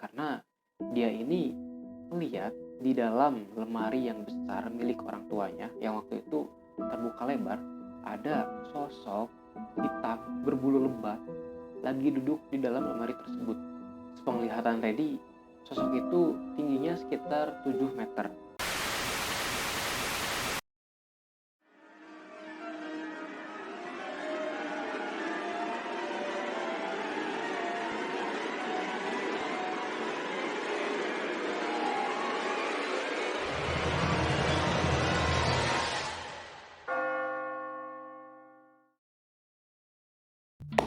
karena dia ini melihat di dalam lemari yang besar milik orang tuanya yang waktu itu terbuka lebar, ada sosok hitam berbulu lebat lagi duduk di dalam lemari tersebut. Sepenglihatan Reddy, sosok itu tingginya sekitar 7 meter.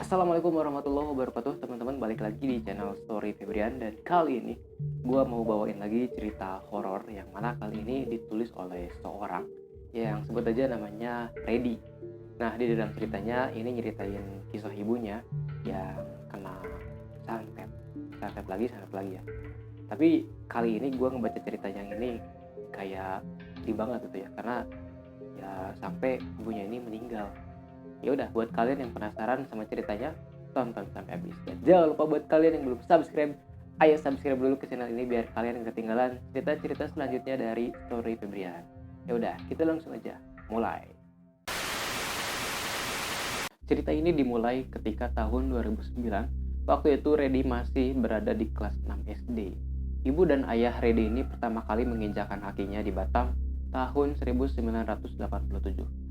Assalamualaikum warahmatullahi wabarakatuh, teman-teman. Balik lagi di channel Story Febrian, dan kali ini gue mau bawain lagi cerita horor yang mana kali ini ditulis oleh seorang yang sebut aja namanya Reddy. Nah, di dalam ceritanya ini nyeritain kisah ibunya yang kena santet lagi ya. Tapi kali ini gue ngebaca cerita yang ini kayak sedih banget gitu ya, karena ya sampai ibunya ini meninggal. Ya udah, buat kalian yang penasaran sama ceritanya, tonton sampai habis. Dan jangan lupa buat kalian yang belum subscribe, ayo subscribe dulu ke channel ini biar kalian gak ketinggalan cerita-cerita selanjutnya dari Story Febrian. Ya udah, kita langsung aja mulai. Cerita ini dimulai ketika tahun 2009. Waktu itu Reddy masih berada di kelas 6 SD. Ibu dan ayah Reddy ini pertama kali menginjakan kakinya di Batam tahun 1987.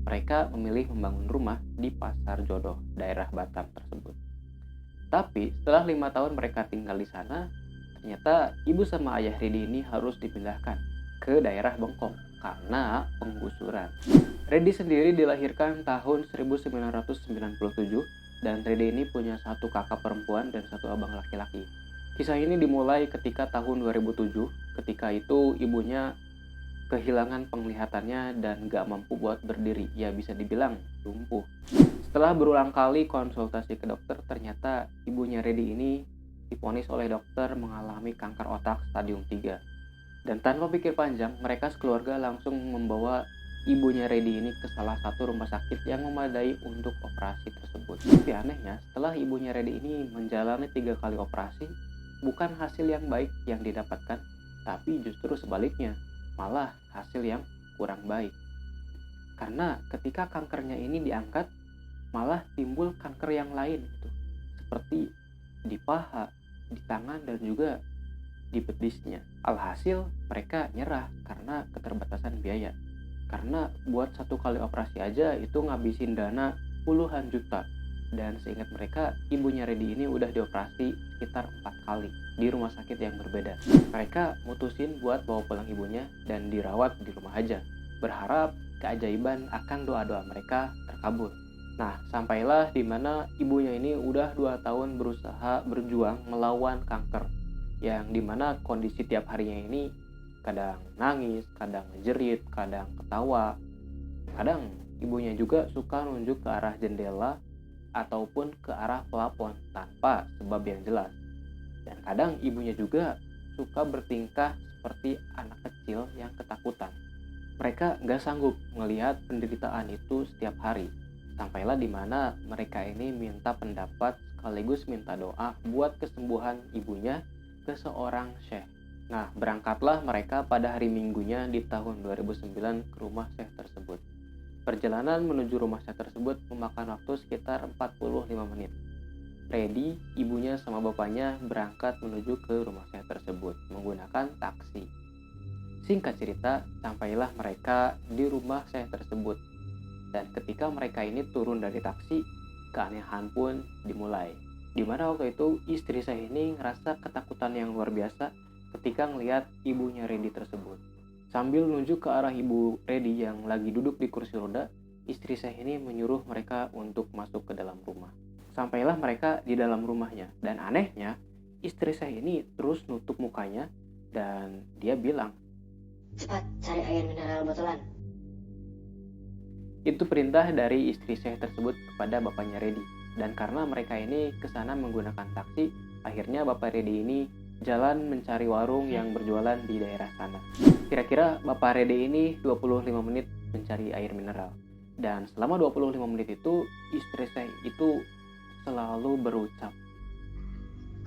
Mereka memilih membangun rumah di Pasar Jodoh, daerah Batam tersebut. Tapi setelah 5 tahun mereka tinggal di sana, ternyata ibu sama ayah Reddy ini harus dipindahkan ke daerah Bengkong karena penggusuran. Reddy sendiri dilahirkan tahun 1997 dan Reddy ini punya satu kakak perempuan dan satu abang laki-laki. Kisah ini dimulai ketika tahun 2007, ketika itu ibunya kehilangan penglihatannya dan gak mampu buat berdiri, ya bisa dibilang lumpuh. Setelah berulang kali konsultasi ke dokter, ternyata ibunya Reddy ini divonis oleh dokter mengalami kanker otak stadium 3. Dan tanpa pikir panjang, mereka sekeluarga langsung membawa ibunya Reddy ini ke salah satu rumah sakit yang memadai untuk operasi tersebut. Tapi anehnya, setelah ibunya Reddy ini menjalani 3 kali operasi, bukan hasil yang baik yang didapatkan, tapi justru sebaliknya, malah hasil yang kurang baik. Karena ketika kankernya ini diangkat, malah timbul kanker yang lain gitu. Seperti di paha, di tangan, dan juga di betisnya. Alhasil mereka nyerah karena keterbatasan biaya. Karena buat satu kali operasi aja itu ngabisin dana puluhan juta. Dan seingat mereka, ibunya Reddy ini udah dioperasi sekitar 4 kali di rumah sakit yang berbeda. Mereka mutusin buat bawa pulang ibunya dan dirawat di rumah aja, berharap keajaiban akan doa-doa mereka terkabul. Nah, sampailah di mana ibunya ini udah 2 tahun berusaha berjuang melawan kanker, yang dimana kondisi tiap harinya ini kadang nangis, kadang jerit, kadang ketawa. Kadang ibunya juga suka nunjuk ke arah jendela ataupun ke arah plafon tanpa sebab yang jelas. Dan kadang ibunya juga suka bertingkah seperti anak kecil yang ketakutan. Mereka gak sanggup melihat penderitaan itu setiap hari. Sampailah di mana mereka ini minta pendapat sekaligus minta doa buat kesembuhan ibunya ke seorang syekh. Nah, berangkatlah mereka pada hari Minggunya di tahun 2009 ke rumah syekh tersebut. Perjalanan menuju rumah syekh tersebut memakan waktu sekitar 45 menit. Reddy, ibunya sama bapaknya berangkat menuju ke rumah syekh tersebut menggunakan taksi. Singkat cerita, sampailah mereka di rumah syekh tersebut. Dan ketika mereka ini turun dari taksi, keanehan pun dimulai. Dimana waktu itu istri saya ini ngerasa ketakutan yang luar biasa ketika ngelihat ibunya Reddy tersebut. Sambil nunjuk ke arah ibu Reddy yang lagi duduk di kursi roda, istri saya ini menyuruh mereka untuk masuk ke dalam rumah. Sampailah mereka di dalam rumahnya, dan anehnya istri saya ini terus nutup mukanya dan dia bilang, "Cepat cari air mineral botolan." Itu perintah dari istri saya tersebut kepada bapaknya Reddy. Dan karena mereka ini kesana menggunakan taksi, akhirnya bapak Reddy ini jalan mencari warung yang berjualan di daerah sana. Kira-kira bapak Reddy ini 25 menit mencari air mineral. Dan selama 25 menit itu, istri saya itu selalu berucap,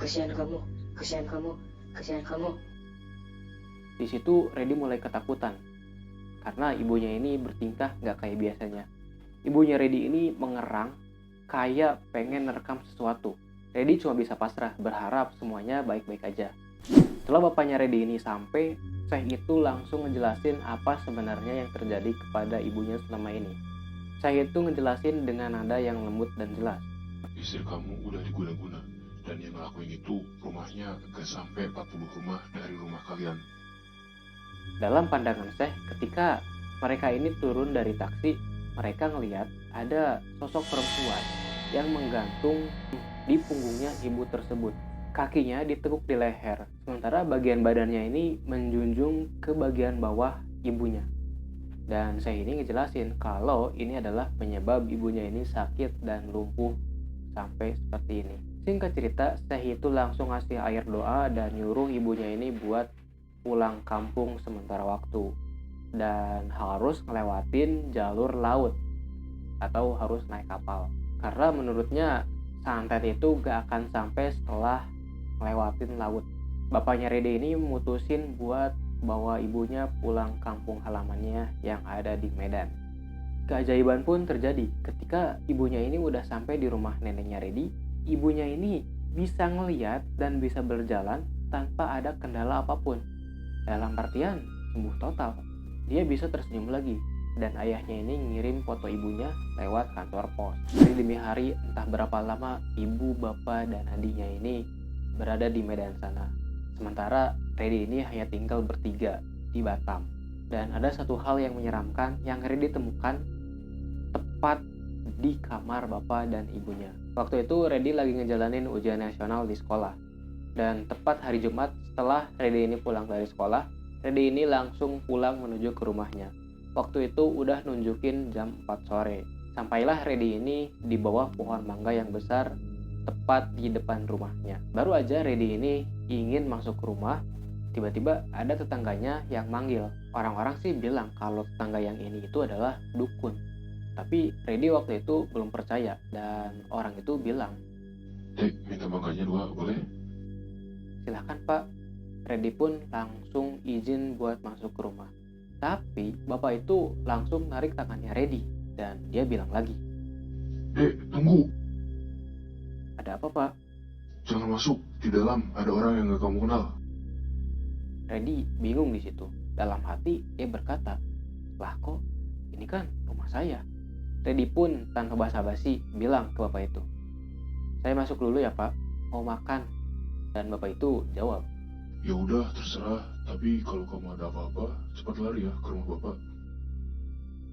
"Kasihan kamu, Kesian kamu, kesian kamu. Di situ Reddy mulai ketakutan karena ibunya ini bertingkah nggak kayak biasanya. Ibunya Reddy ini mengerang kayak pengen nerekam sesuatu. Reddy cuma bisa pasrah berharap semuanya baik-baik aja. Setelah bapaknya Reddy ini sampai, Syekh itu langsung ngejelasin apa sebenarnya yang terjadi kepada ibunya selama ini. Syekh itu ngejelasin dengan nada yang lembut dan jelas. Istri kamu udah diguna-guna, dan yang ngelakuin itu rumahnya gak sampai 40 rumah dari rumah kalian. Dalam pandangan Syekh, ketika mereka ini turun dari taksi, mereka ngelihat ada sosok perempuan yang menggantung di punggungnya ibu tersebut. Kakinya ditekuk di leher, sementara bagian badannya ini menjunjung ke bagian bawah ibunya. Dan saya ini ngejelasin kalau ini adalah penyebab ibunya ini sakit dan lumpuh sampai seperti ini. Singkat cerita, Syekh itu langsung ngasih air doa dan nyuruh ibunya ini buat pulang kampung sementara waktu. Dan harus ngelewatin jalur laut atau harus naik kapal. Karena menurutnya santet itu gak akan sampai setelah ngelewatin laut. Bapaknya Reddy ini mutusin buat bawa ibunya pulang kampung halamannya yang ada di Medan. Keajaiban pun terjadi ketika ibunya ini udah sampai di rumah neneknya Reddy. Ibunya ini bisa ngeliat dan bisa berjalan tanpa ada kendala apapun. Dalam artian sembuh total. Dia bisa tersenyum lagi. Dan ayahnya ini ngirim foto ibunya lewat kantor pos. Hari demi hari, entah berapa lama ibu, bapak, dan adiknya ini berada di Medan sana. Sementara Reddy ini hanya tinggal bertiga di Batam. Dan ada satu hal yang menyeramkan yang Reddy temukan tepat di kamar bapak dan ibunya. Waktu itu Reddy lagi ngejalanin ujian nasional di sekolah. Dan tepat hari Jumat setelah Reddy ini pulang dari sekolah, Reddy ini langsung pulang menuju ke rumahnya. Waktu itu udah nunjukin jam 4 sore. Sampailah Reddy ini di bawah pohon mangga yang besar tepat di depan rumahnya. Baru aja Reddy ini ingin masuk ke rumah, tiba-tiba ada tetangganya yang manggil. Orang-orang sih bilang kalau tetangga yang ini itu adalah dukun. Tapi Reddy waktu itu belum percaya dan orang itu bilang, Dek, minta mangganya 2, boleh? "Silahkan Pak." Reddy pun langsung izin buat masuk ke rumah. Tapi bapak itu langsung narik tangannya Reddy dan dia bilang lagi, Dek, tunggu. "Ada apa Pak?" Jangan masuk. Di dalam ada orang yang gak kamu kenal. Reddy bingung di situ. Dalam hati dia berkata, "Lah kok ini kan rumah saya." Reddy pun tanpa basa-basi bilang ke bapak itu, "Saya masuk dulu ya Pak, mau makan." Dan bapak itu jawab, Ya udah, terserah. Tapi kalau kamu ada apa-apa, cepat lari ya ke rumah bapak.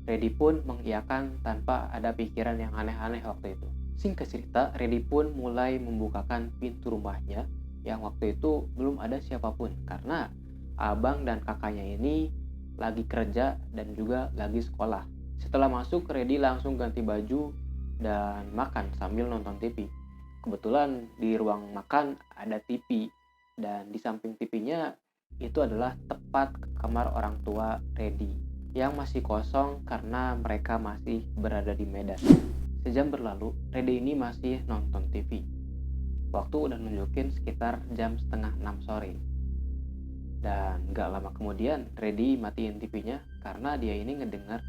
Reddy pun mengiyakan tanpa ada pikiran yang aneh-aneh waktu itu. Singkat cerita, Reddy pun mulai membukakan pintu rumahnya yang waktu itu belum ada siapapun karena abang dan kakaknya ini lagi kerja dan juga lagi sekolah. Setelah masuk, Reddy langsung ganti baju dan makan sambil nonton TV. Kebetulan di ruang makan ada TV dan di samping TV-nya itu adalah tepat kamar orang tua Reddy yang masih kosong karena mereka masih berada di Medan. Sejam berlalu, Reddy ini masih nonton TV. Waktu udah nunjukin sekitar jam 5:30 sore. Dan gak lama kemudian Reddy matiin TV-nya karena dia ini ngedengar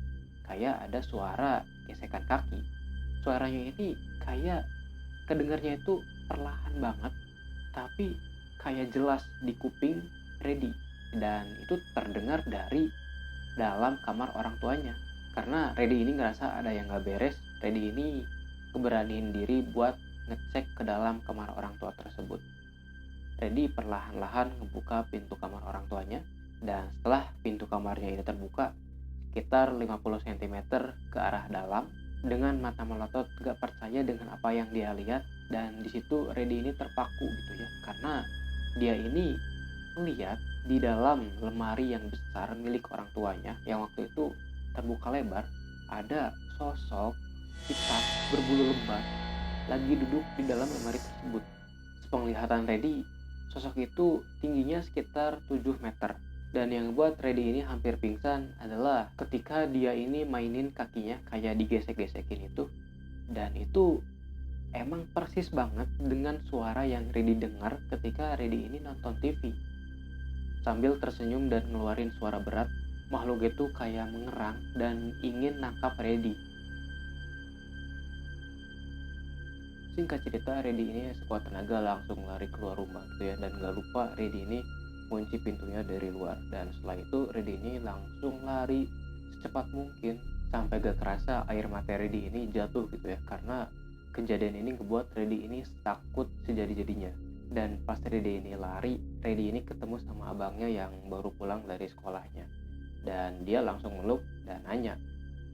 kayak ada suara gesekan kaki. Suaranya ini kayak kedengarnya itu perlahan banget, tapi kayak jelas di kuping Reddy. Dan itu terdengar dari dalam kamar orang tuanya. Karena Reddy ini ngerasa ada yang gak beres, Reddy ini keberaniin diri buat ngecek ke dalam kamar orang tua tersebut. Reddy perlahan-lahan ngebuka pintu kamar orang tuanya, dan setelah pintu kamarnya ini terbuka sekitar 50 cm ke arah dalam, dengan mata melotot gak percaya dengan apa yang dia lihat. Dan disitu Reddy ini terpaku gitu ya, karena dia ini melihat di dalam lemari yang besar milik orang tuanya yang waktu itu terbuka lebar, ada sosok hitam berbulu lebat lagi duduk di dalam lemari tersebut. Sepenglihatan Reddy, sosok itu tingginya sekitar 7 meter. Dan yang buat Reddy ini hampir pingsan adalah ketika dia ini mainin kakinya kayak digesek-gesekin itu. Dan itu emang persis banget dengan suara yang Redi dengar ketika Redi ini nonton TV. Sambil tersenyum dan ngeluarin suara berat, makhluk itu kayak mengerang dan ingin nangkap Redi. Singkat cerita, Redi ini sekuat tenaga langsung lari keluar rumah gitu ya. Dan gak lupa Redi ini kunci pintunya dari luar. Dan setelah itu Redi ini langsung lari secepat mungkin. Sampai gak kerasa air mata Redi ini jatuh gitu ya. Karena kejadian ini ngebuat Redi ini takut sejadi-jadinya. Dan pas Redi ini lari, Redi ini ketemu sama abangnya yang baru pulang dari sekolahnya. Dan dia langsung meluk dan nanya.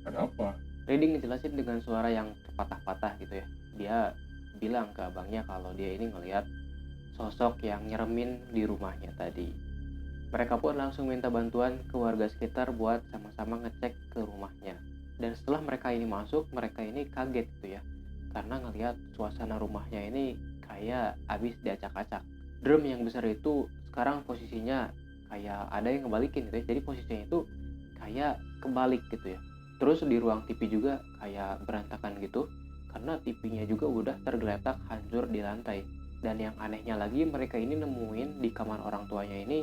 Ada apa? Redi ngejelasin dengan suara yang terpatah-patah gitu ya. Dia bilang ke abangnya kalau dia ini ngelihat sosok yang nyeremin di rumahnya tadi. Mereka pun langsung minta bantuan ke warga sekitar buat sama-sama ngecek ke rumahnya. Dan setelah mereka ini masuk, mereka ini kaget gitu ya. Karena ngelihat suasana rumahnya ini kayak abis diacak-acak. Drum yang besar itu sekarang posisinya kayak ada yang ngebalikin gitu ya. Jadi posisinya itu kayak kebalik gitu ya. Terus di ruang TV juga kayak berantakan gitu. Karena TV-nya juga udah tergeletak hancur di lantai. Dan yang anehnya lagi, mereka ini nemuin di kamar orang tuanya ini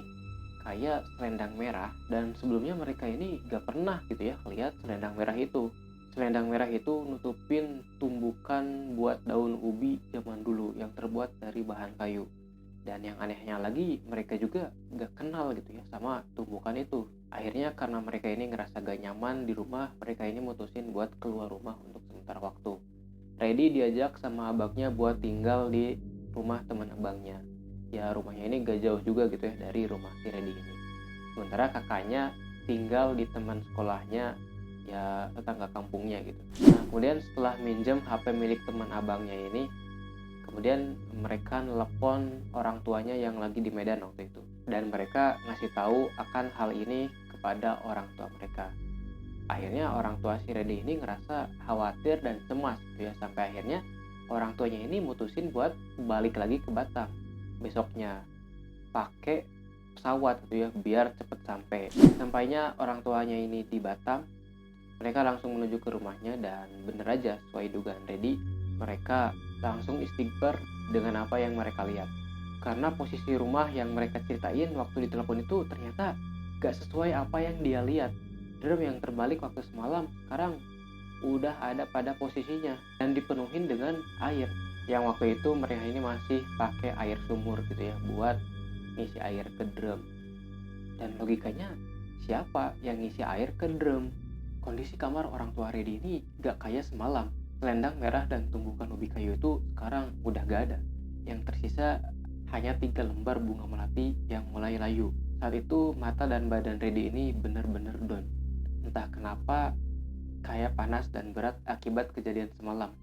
kayak selendang merah. Dan sebelumnya mereka ini gak pernah gitu ya lihat selendang merah itu. Selendang merah itu nutupin tumbukan buat daun ubi zaman dulu yang terbuat dari bahan kayu. Dan yang anehnya lagi, mereka juga gak kenal gitu ya sama tumbukan itu. Akhirnya karena mereka ini ngerasa gak nyaman di rumah, mereka ini mutusin buat keluar rumah untuk sementara waktu. Redi diajak sama abangnya buat tinggal di rumah teman abangnya. Ya rumahnya ini gak jauh juga gitu ya dari rumah si Redi ini. Sementara kakaknya tinggal di teman sekolahnya, ya tetangga kampungnya gitu. Nah kemudian setelah minjem HP milik teman abangnya ini, kemudian mereka nelpon orang tuanya yang lagi di Medan waktu itu. Dan mereka ngasih tahu akan hal ini kepada orang tua mereka. Akhirnya orang tua si Redi ini ngerasa khawatir dan cemas gitu ya. Sampai akhirnya orang tuanya ini mutusin buat balik lagi ke Batam besoknya pakai pesawat gitu ya biar cepet sampai. Sampainya orang tuanya ini di Batam, mereka langsung menuju ke rumahnya dan bener aja sesuai dugaan Redi, mereka langsung istighfar dengan apa yang mereka lihat. Karena posisi rumah yang mereka ceritain waktu ditelepon itu ternyata gak sesuai apa yang dia lihat. Drum yang terbalik waktu semalam sekarang udah ada pada posisinya dan dipenuhin dengan air. Yang waktu itu mereka ini masih pakai air sumur gitu ya buat ngisi air ke drum. Dan logikanya siapa yang ngisi air ke drum? Kondisi kamar orang tua Redi ini gak kayak semalam. Selendang merah dan tumbukan ubi kayu itu sekarang udah gak ada. Yang tersisa hanya 3 lembar bunga melati yang mulai layu. Saat itu mata dan badan Redi ini bener-bener down. Entah kenapa kayak panas dan berat akibat kejadian semalam.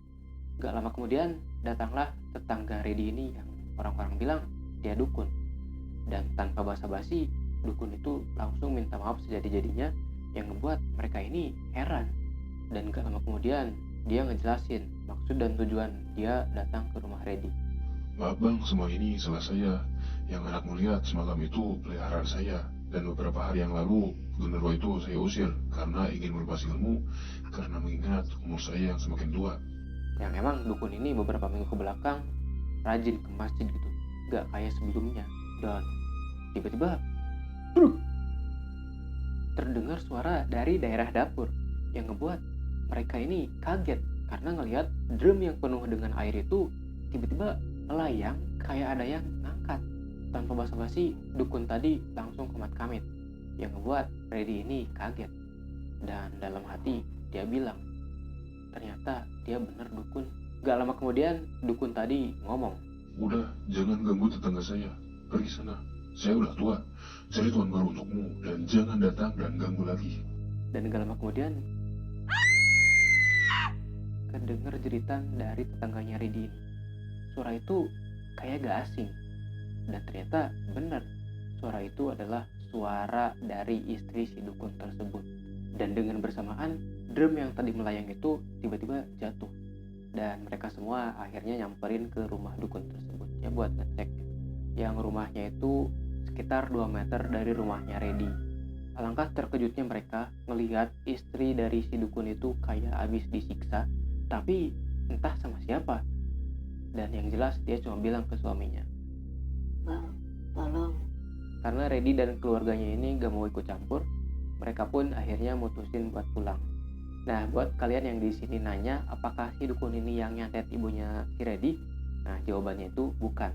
Gak lama kemudian datanglah tetangga Redi ini yang orang-orang bilang dia dukun. Dan tanpa basa-basi, dukun itu langsung minta maaf sejadi-jadinya yang ngebuat mereka ini heran. Dan gak lama kemudian dia ngejelasin maksud dan tujuan dia datang ke rumah Redi. Maaf bang, semua ini salah saya. Yang anakmu lihat semalam itu peliharaan saya. Dan beberapa hari yang lalu, genderuwo itu saya usir karena ingin melepas ilmu, karena mengingat umur saya yang semakin tua. Yang emang dukun ini beberapa minggu ke belakang rajin ke masjid gitu, gak kayak sebelumnya. Dan tiba-tiba terdengar suara dari daerah dapur yang ngebuat mereka ini kaget karena ngelihat drum yang penuh dengan air itu tiba-tiba melayang kayak ada yang ngangkat. Tanpa basa-basi, dukun tadi langsung komat-kamit yang ngebuat Redi ini kaget. Dan dalam hati dia bilang ternyata dia bener dukun. Gak lama kemudian dukun tadi ngomong, Udah, jangan ganggu tetangga saya. Pergi sana. Saya udah tua. Cari tuan baru untukmu dan jangan datang dan ganggu lagi. dan gak lama kemudian kedenger jeritan dari tetangganya Redi ini. Suara itu kayak gak asing. Dan ternyata benar, suara itu adalah suara dari istri si dukun tersebut. Dan dengan bersamaan, drum yang tadi melayang itu tiba-tiba jatuh. Dan mereka semua akhirnya nyamperin ke rumah dukun tersebut ya buat ngecek. Yang rumahnya itu sekitar 2 meter dari rumahnya Redi. Alangkah terkejutnya mereka melihat istri dari si dukun itu kayak abis disiksa, tapi entah sama siapa. Dan yang jelas dia cuma bilang ke suaminya. Bang, tolong. Karena Reddy dan keluarganya ini gak mau ikut campur, mereka pun akhirnya mutusin buat pulang. Nah, buat kalian yang di sini nanya apakah si dukun ini yang nyantet ibunya si Reddy? Nah, jawabannya itu bukan.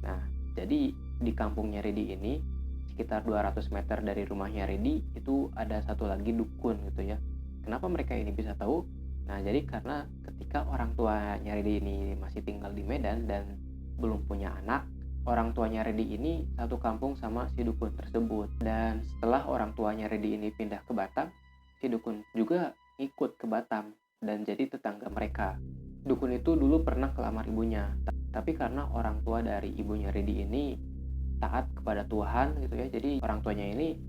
Nah, jadi di kampungnya Reddy ini, sekitar 200 meter dari rumahnya Reddy, itu ada satu lagi dukun gitu ya. Kenapa mereka ini bisa tahu? Nah, jadi karena ketika orang tuanya Reddy ini masih tinggal di Medan dan belum punya anak, orang tuanya Reddy ini satu kampung sama si dukun tersebut. Dan setelah orang tuanya Reddy ini pindah ke Batam, si dukun juga ikut ke Batam dan jadi tetangga mereka. Dukun itu dulu pernah kelamar ibunya, tapi karena orang tua dari ibunya Reddy ini taat kepada Tuhan gitu ya, jadi orang tuanya ini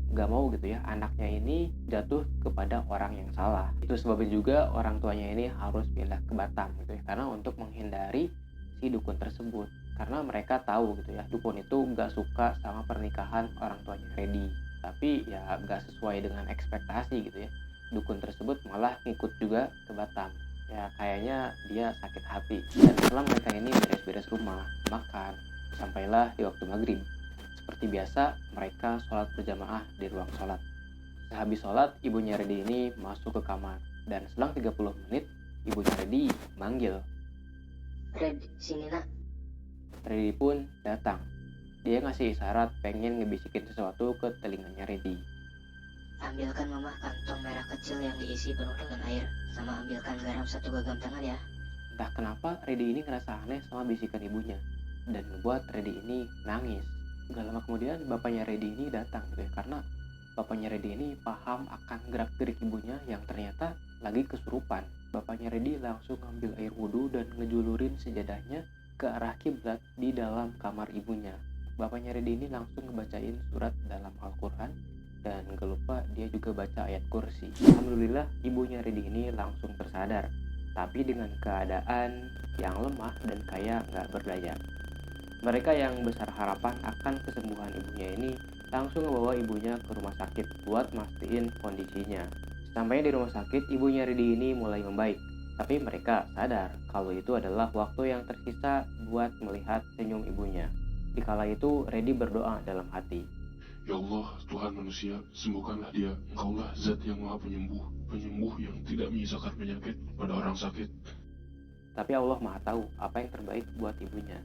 gak mau gitu ya anaknya ini jatuh kepada orang yang salah. Itu sebabnya juga orang tuanya ini harus pindah ke Batam gitu ya, karena untuk menghindari si dukun tersebut. Karena mereka tahu gitu ya, dukun itu gak suka sama pernikahan orang tuanya Reddy. Tapi ya gak sesuai dengan ekspektasi gitu ya. Dukun tersebut malah ngikut juga ke Batam. Ya kayaknya dia sakit hati. Dan setelah mereka ini beres-beres rumah, makan, sampailah di waktu maghrib. Seperti biasa, mereka sholat berjamaah di ruang sholat. Sehabis sholat, ibunya Reddy ini masuk ke kamar. Dan selang 30 menit, ibunya Reddy manggil. Red, sini nak. Reddy pun datang. Dia ngasih isyarat pengen ngebisikin sesuatu ke telinganya Reddy. Ambilkan mama kantong merah kecil yang diisi penuh dengan air. Sama ambilkan garam 1 genggam tangan ya. Entah kenapa Reddy ini ngerasa aneh sama bisikan ibunya. Dan ngebuat Reddy ini nangis. Gak lama kemudian bapaknya Reddy ini datang gitu ya. Karena bapaknya Reddy ini paham akan gerak-gerik ibunya yang ternyata lagi kesurupan. Bapaknya Reddy langsung ngambil air wudhu dan ngejulurin sejadahnya ke arah kiblat di dalam kamar ibunya. Bapaknya Reddy ini langsung ngebacain surat dalam Al-Quran dan gak lupa dia juga baca ayat kursi. Alhamdulillah ibunya Reddy ini langsung tersadar, tapi dengan keadaan yang lemah dan kayak gak berdaya. Mereka yang besar harapan akan kesembuhan ibunya ini langsung membawa ibunya ke rumah sakit buat mastiin kondisinya. Sampainya di rumah sakit, ibunya Reddy ini mulai membaik. Tapi mereka sadar kalau itu adalah waktu yang tersisa buat melihat senyum ibunya. Dikala itu, Reddy berdoa dalam hati. Ya Allah, Tuhan manusia, sembuhkanlah dia. Engkaulah zat yang maha penyembuh, penyembuh yang tidak menyisakan penyakit pada orang sakit. Tapi Allah maha tahu apa yang terbaik buat ibunya.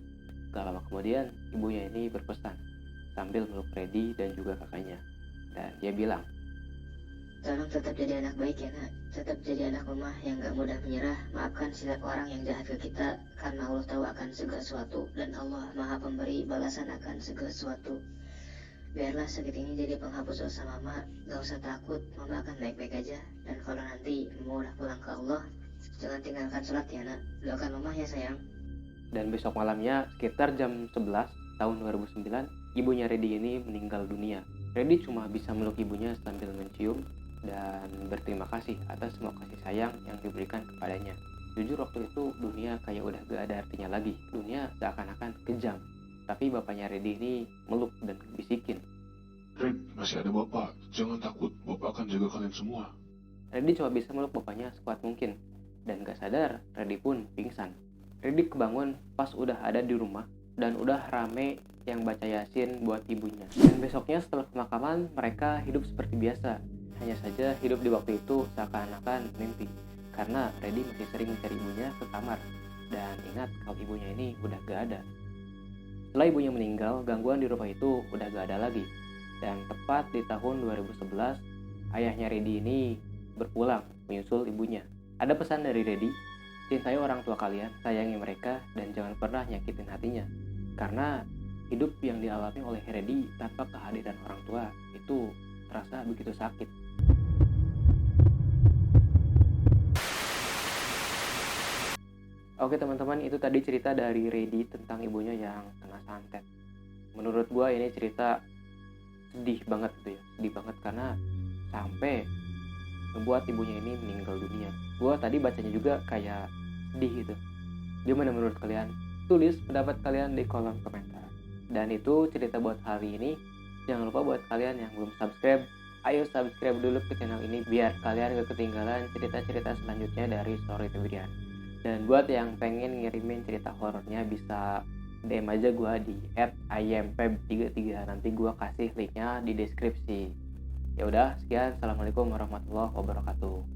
Gak lama kemudian, ibunya ini berpesan sambil meluk Reddy dan juga kakaknya. Dan dia bilang, Tolong tetap jadi anak baik ya nak. Tetap jadi anak lemah yang gak mudah menyerah. Maafkan setiap orang yang jahat ke kita, karena Allah tahu akan segala sesuatu. Dan Allah maha pemberi balasan akan segala sesuatu. Biarlah sakit ini jadi penghapus dosa mama. Gak usah takut, mama akan baik-baik aja. Dan kalau nanti mama udah pulang ke Allah, jangan tinggalkan sholat ya nak. Doakan mama ya sayang. dan besok malamnya sekitar jam 11 tahun 2009, ibunya Reddy ini meninggal dunia. Reddy cuma bisa meluk ibunya sambil mencium dan berterima kasih atas semua kasih sayang yang diberikan kepadanya. Jujur waktu itu dunia kayak udah gak ada artinya lagi. Dunia seakan-akan kejam. Tapi bapaknya Reddy ini meluk dan bisikin. Red, masih ada bapak. Jangan takut, bapak akan jaga kalian semua. Reddy cuma bisa meluk bapaknya sekuat mungkin. Dan gak sadar, Reddy pun pingsan. Reddy kebangun pas udah ada di rumah dan udah rame yang baca Yasin buat ibunya. Dan besoknya setelah pemakaman, mereka hidup seperti biasa. Hanya saja hidup di waktu itu seakan-akan mimpi. Karena Reddy masih sering mencari ibunya ke kamar. Dan ingat kalau ibunya ini udah gak ada. Setelah ibunya meninggal, gangguan di rumah itu udah gak ada lagi. Dan tepat di tahun 2011, ayahnya Reddy ini berpulang menyusul ibunya. Ada pesan dari Reddy, cintai orang tua kalian, sayangi mereka, dan jangan pernah nyakitin hatinya. Karena hidup yang dialami oleh Reddy tanpa kehadiran orang tua itu terasa begitu sakit. Oke teman-teman, itu tadi cerita dari Reddy tentang ibunya yang kena santet. Menurut gue ini cerita sedih banget gitu ya. Sedih banget karena sampai membuat ibunya ini meninggal dunia. Gue tadi bacanya juga kayak sedih gitu. Gimana menurut kalian? Tulis pendapat kalian di kolom komentar. Dan itu cerita buat hari ini. Jangan lupa buat kalian yang belum subscribe, ayo subscribe dulu ke channel ini biar kalian gak ketinggalan cerita-cerita selanjutnya dari Story Febrian. Dan buat yang pengen ngirimin cerita horornya bisa DM aja gue di @ayempeb33. Nanti gue kasih linknya di deskripsi. Ya udah, sekian. Assalamualaikum warahmatullahi wabarakatuh.